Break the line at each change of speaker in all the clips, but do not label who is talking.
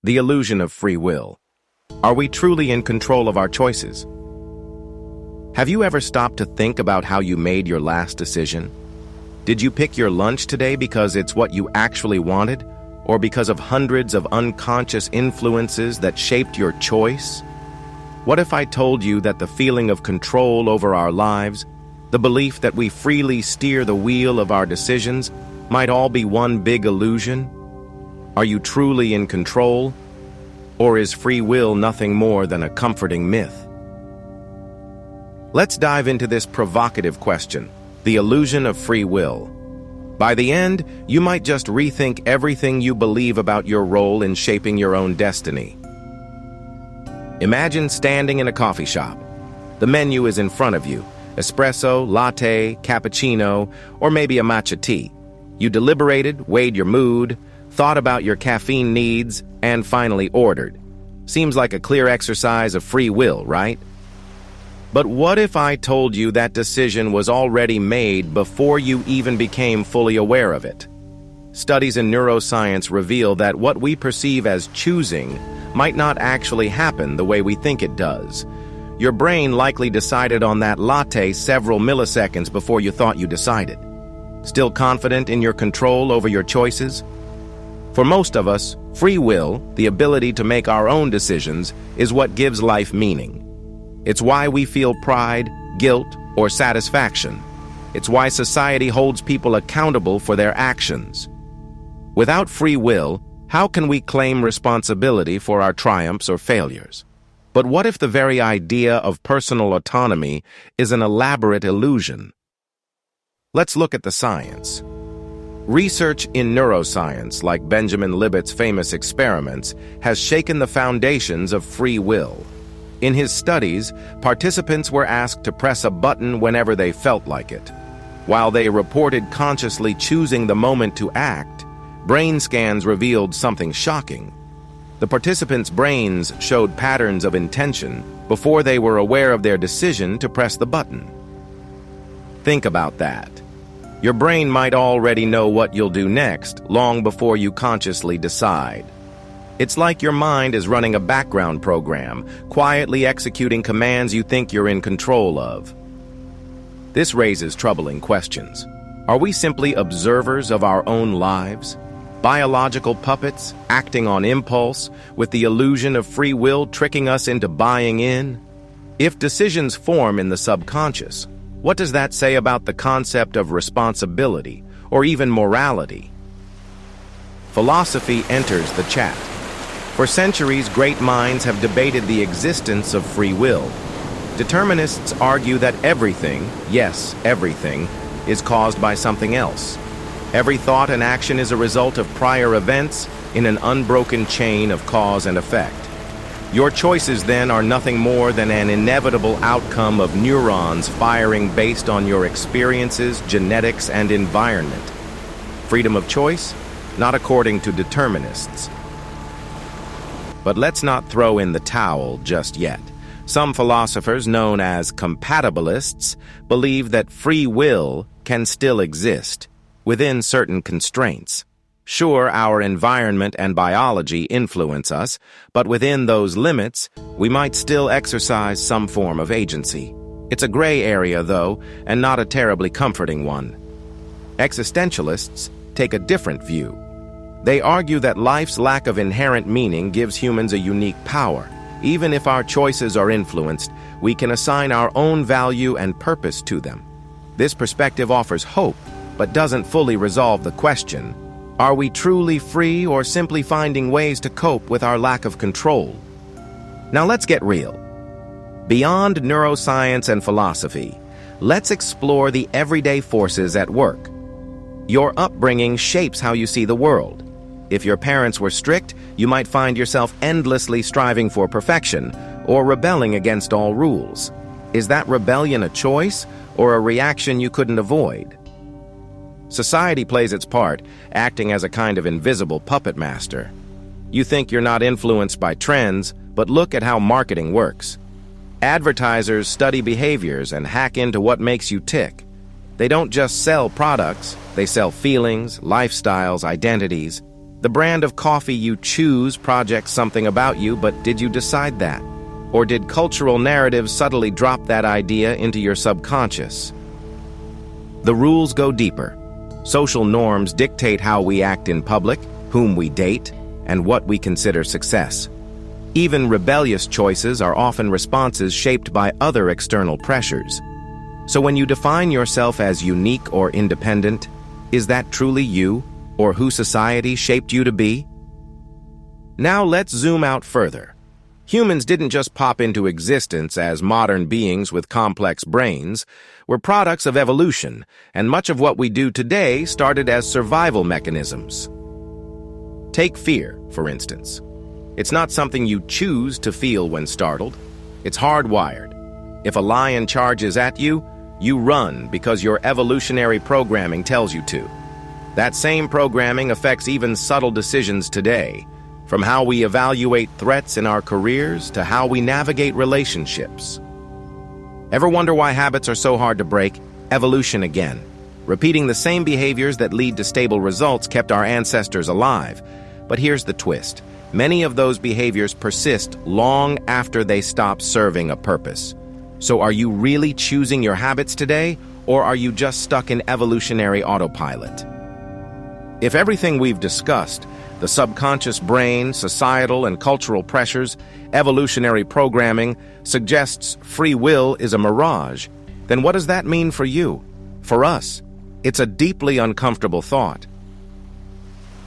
The illusion of free will. Are we truly in control of our choices? Have you ever stopped to think about how you made your last decision? Did you pick your lunch today because it's what you actually wanted, or because of hundreds of unconscious influences that shaped your choice? What if I told you that the feeling of control over our lives, the belief that we freely steer the wheel of our decisions, might all be one big illusion? Are you truly in control? Or is free will nothing more than a comforting myth? Let's dive into this provocative question, the illusion of free will. By the end, you might just rethink everything you believe about your role in shaping your own destiny. Imagine standing in a coffee shop. The menu is in front of you: espresso, latte, cappuccino, or maybe a matcha tea. You deliberated, weighed your mood, thought about your caffeine needs, and finally ordered. Seems like a clear exercise of free will, right? But what if I told you that decision was already made before you even became fully aware of it? Studies in neuroscience reveal that what we perceive as choosing might not actually happen the way we think it does. Your brain likely decided on that latte several milliseconds before you thought you decided. Still confident in your control over your choices? For most of us, free will, the ability to make our own decisions, is what gives life meaning. It's why we feel pride, guilt, or satisfaction. It's why society holds people accountable for their actions. Without free will, how can we claim responsibility for our triumphs or failures? But what if the very idea of personal autonomy is an elaborate illusion? Let's look at the science. Research in neuroscience, like Benjamin Libet's famous experiments, has shaken the foundations of free will. In his studies, participants were asked to press a button whenever they felt like it. While they reported consciously choosing the moment to act, brain scans revealed something shocking. The participants' brains showed patterns of intention before they were aware of their decision to press the button. Think about that. Your brain might already know what you'll do next, long before you consciously decide. It's like your mind is running a background program, quietly executing commands you think you're in control of. This raises troubling questions. Are we simply observers of our own lives? Biological puppets, acting on impulse, with the illusion of free will tricking us into buying in? If decisions form in the subconscious, what does that say about the concept of responsibility, or even morality? Philosophy enters the chat. For centuries, great minds have debated the existence of free will. Determinists argue that everything, yes, everything, is caused by something else. Every thought and action is a result of prior events in an unbroken chain of cause and effect. Your choices, then, are nothing more than an inevitable outcome of neurons firing based on your experiences, genetics, and environment. Freedom of choice? Not according to determinists. But let's not throw in the towel just yet. Some philosophers, known as compatibilists, believe that free will can still exist, within certain constraints. Sure, our environment and biology influence us, but within those limits, we might still exercise some form of agency. It's a gray area, though, and not a terribly comforting one. Existentialists take a different view. They argue that life's lack of inherent meaning gives humans a unique power. Even if our choices are influenced, we can assign our own value and purpose to them. This perspective offers hope, but doesn't fully resolve the question: are we truly free, or simply finding ways to cope with our lack of control? Now let's get real. Beyond neuroscience and philosophy, let's explore the everyday forces at work. Your upbringing shapes how you see the world. If your parents were strict, you might find yourself endlessly striving for perfection or rebelling against all rules. Is that rebellion a choice or a reaction you couldn't avoid? Society plays its part, acting as a kind of invisible puppet master. You think you're not influenced by trends, but look at how marketing works. Advertisers study behaviors and hack into what makes you tick. They don't just sell products, they sell feelings, lifestyles, identities. The brand of coffee you choose projects something about you, but did you decide that? Or did cultural narratives subtly drop that idea into your subconscious? The rules go deeper. Social norms dictate how we act in public, whom we date, and what we consider success. Even rebellious choices are often responses shaped by other external pressures. So when you define yourself as unique or independent, is that truly you, or who society shaped you to be? Now let's zoom out further. Humans didn't just pop into existence as modern beings with complex brains. We're products of evolution, and much of what we do today started as survival mechanisms. Take fear, for instance. It's not something you choose to feel when startled. It's hardwired. If a lion charges at you, you run because your evolutionary programming tells you to. That same programming affects even subtle decisions today, from how we evaluate threats in our careers to how we navigate relationships. Ever wonder why habits are so hard to break? Evolution again. Repeating the same behaviors that lead to stable results kept our ancestors alive. But here's the twist. Many of those behaviors persist long after they stop serving a purpose. So are you really choosing your habits today, or are you just stuck in evolutionary autopilot? If everything we've discussed, the subconscious brain, societal and cultural pressures, evolutionary programming, suggests free will is a mirage, then what does that mean for you? For us, it's a deeply uncomfortable thought.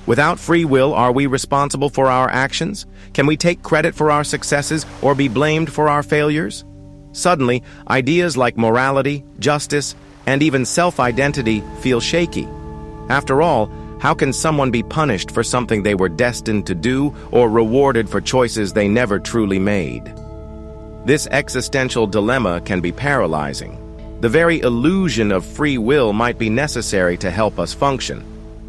Without free will, are we responsible for our actions? Can we take credit for our successes or be blamed for our failures? Suddenly, ideas like morality, justice, and even self-identity feel shaky. After all, how can someone be punished for something they were destined to do or rewarded for choices they never truly made? This existential dilemma can be paralyzing. The very illusion of free will might be necessary to help us function.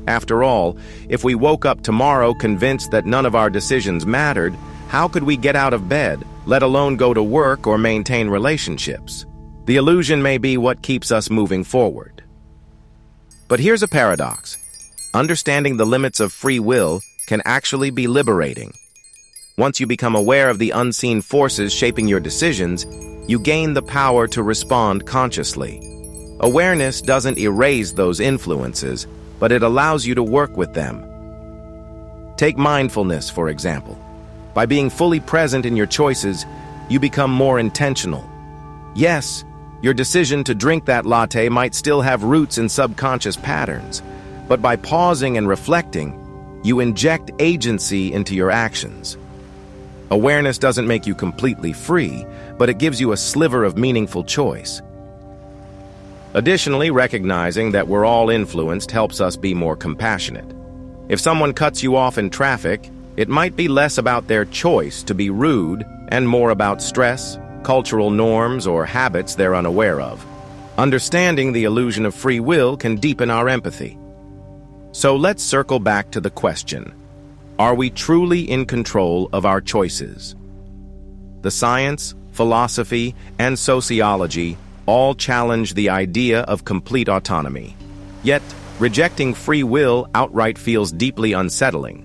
After all, if we woke up tomorrow convinced that none of our decisions mattered, how could we get out of bed, let alone go to work or maintain relationships? The illusion may be what keeps us moving forward. But here's a paradox. Understanding the limits of free will can actually be liberating. Once you become aware of the unseen forces shaping your decisions, you gain the power to respond consciously. Awareness doesn't erase those influences, but it allows you to work with them. Take mindfulness, for example. By being fully present in your choices, you become more intentional. Yes, your decision to drink that latte might still have roots in subconscious patterns, but by pausing and reflecting, you inject agency into your actions. Awareness doesn't make you completely free, but it gives you a sliver of meaningful choice. Additionally, recognizing that we're all influenced helps us be more compassionate. If someone cuts you off in traffic, it might be less about their choice to be rude and more about stress, cultural norms, or habits they're unaware of. Understanding the illusion of free will can deepen our empathy. So let's circle back to the question: are we truly in control of our choices? The science, philosophy, and sociology all challenge the idea of complete autonomy. Yet, rejecting free will outright feels deeply unsettling.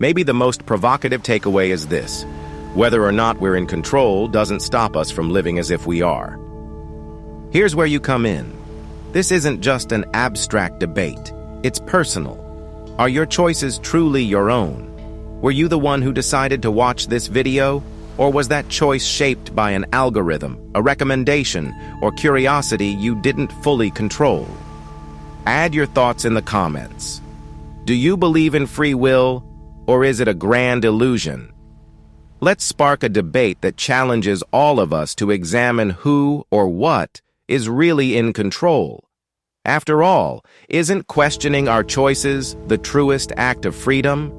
Maybe the most provocative takeaway is this: whether or not we're in control doesn't stop us from living as if we are. Here's where you come in. This isn't just an abstract debate. It's personal. Are your choices truly your own? Were you the one who decided to watch this video? Or was that choice shaped by an algorithm, a recommendation, or curiosity you didn't fully control? Add your thoughts in the comments. Do you believe in free will, or is it a grand illusion? Let's spark a debate that challenges all of us to examine who or what is really in control. After all, isn't questioning our choices the truest act of freedom?